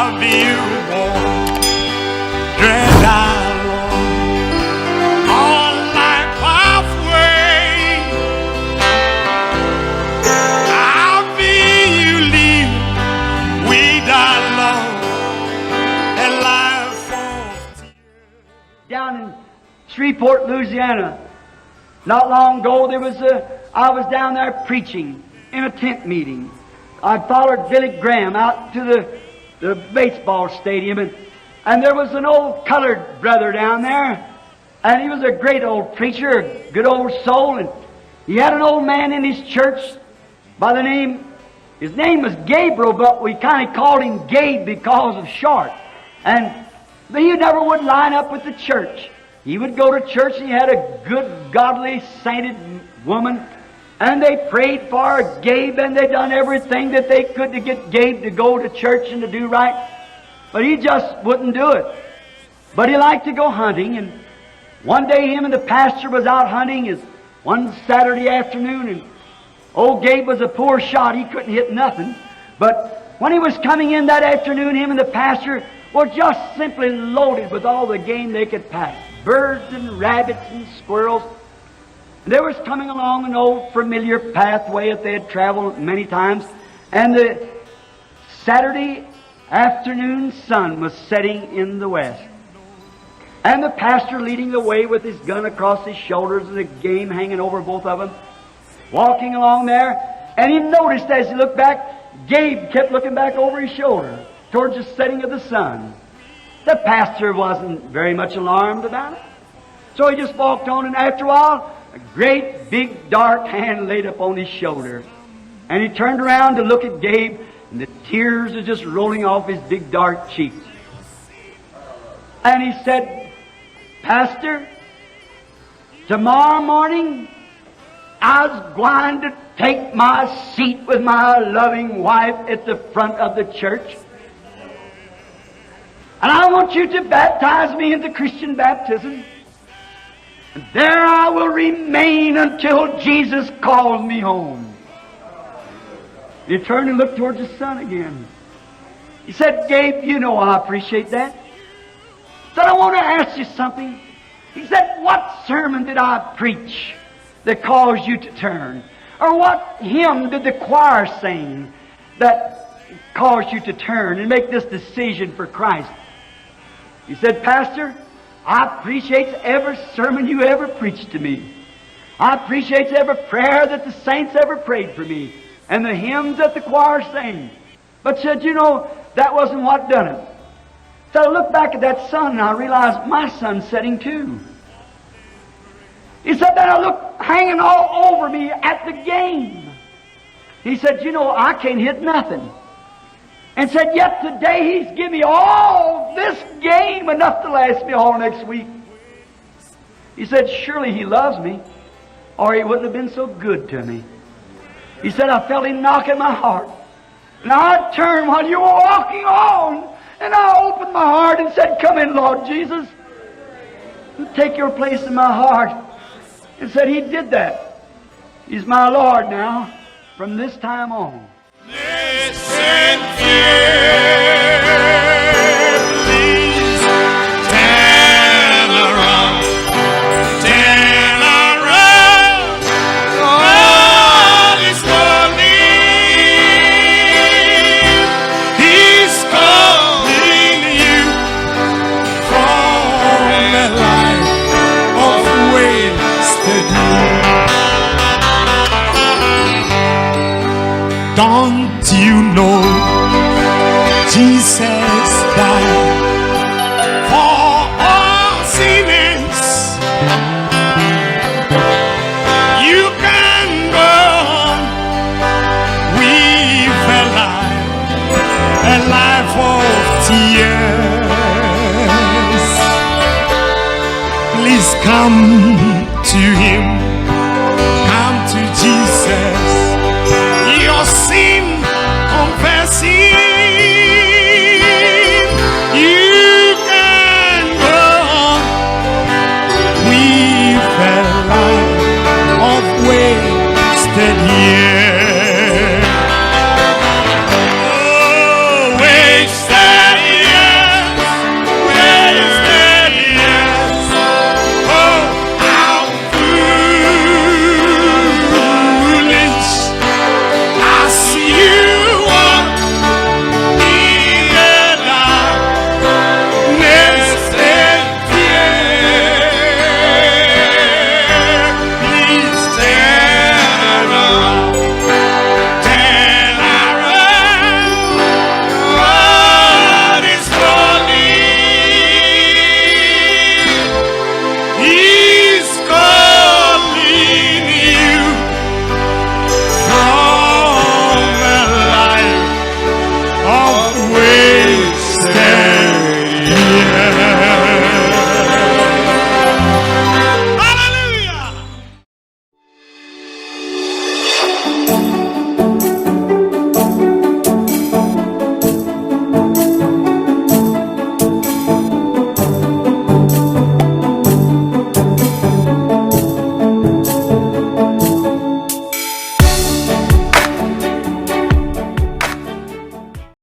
I'll be warm, dread alone, all life halfway. I'll be you leave, we die long, a life of tears. Down in Shreveport, Louisiana, not long ago, I was down there preaching in a tent meeting. I followed Billy Graham out to the baseball stadium, and there was an old colored brother down there, and he was a great old preacher, a good old soul, and he had an old man in his church by the name, his name was Gabriel, but we kind of called him Gabe because of short. And he never would line up with the church. He would go to church, and he had a good, godly, sainted woman, and they prayed for Gabe, and they done everything that they could to get Gabe to go to church and to do right. But he just wouldn't do it. But he liked to go hunting, and one day him and the pastor was out hunting one Saturday afternoon, and old Gabe was a poor shot. He couldn't hit nothing. But when he was coming in that afternoon, him and the pastor were just simply loaded with all the game they could pack. Birds and rabbits and squirrels. And they was coming along an old familiar pathway that they had traveled many times. And the Saturday afternoon sun was setting in the west. And the pastor leading the way with his gun across his shoulders and the game hanging over both of them, walking along there. And he noticed as he looked back, Gabe kept looking back over his shoulder towards the setting of the sun. The pastor wasn't very much alarmed about it. So he just walked on, and after a while, a great big dark hand laid upon his shoulder. And he turned around to look at Gabe, and the tears were just rolling off his big dark cheeks. And he said, "Pastor, tomorrow morning, I was going to take my seat with my loving wife at the front of the church. And I want you to baptize me into Christian baptism. And there I will remain until Jesus calls me home." He turned and looked towards the sun again. He said, "Gabe, you know I appreciate that." He said, "I want to ask you something." He said, "What sermon did I preach that caused you to turn? Or what hymn did the choir sing that caused you to turn and make this decision for Christ?" He said, "Pastor, I appreciate every sermon you ever preached to me. I appreciate every prayer that the saints ever prayed for me, and the hymns that the choir sang. But," said, "you know, that wasn't what done it." So I looked back at that sun, and I realized my sun's setting too. He said, "Then I looked hanging all over me at the game." He said, "You know, I can't hit nothing." And said, "Yet today He's given me all this game, enough to last me all next week." He said, "Surely He loves me, or He wouldn't have been so good to me." He said, "I felt Him knock at my heart. And I turned while you were walking on, and I opened my heart and said, 'Come in, Lord Jesus, and take your place in my heart.'" And said He did that. He's my Lord now, from this time on. Listen please, turn around, God is calling, He's calling you from a life of wasted youth. Don't you know Jesus died for all sinners? You can go on with a life of tears. Please come to Him.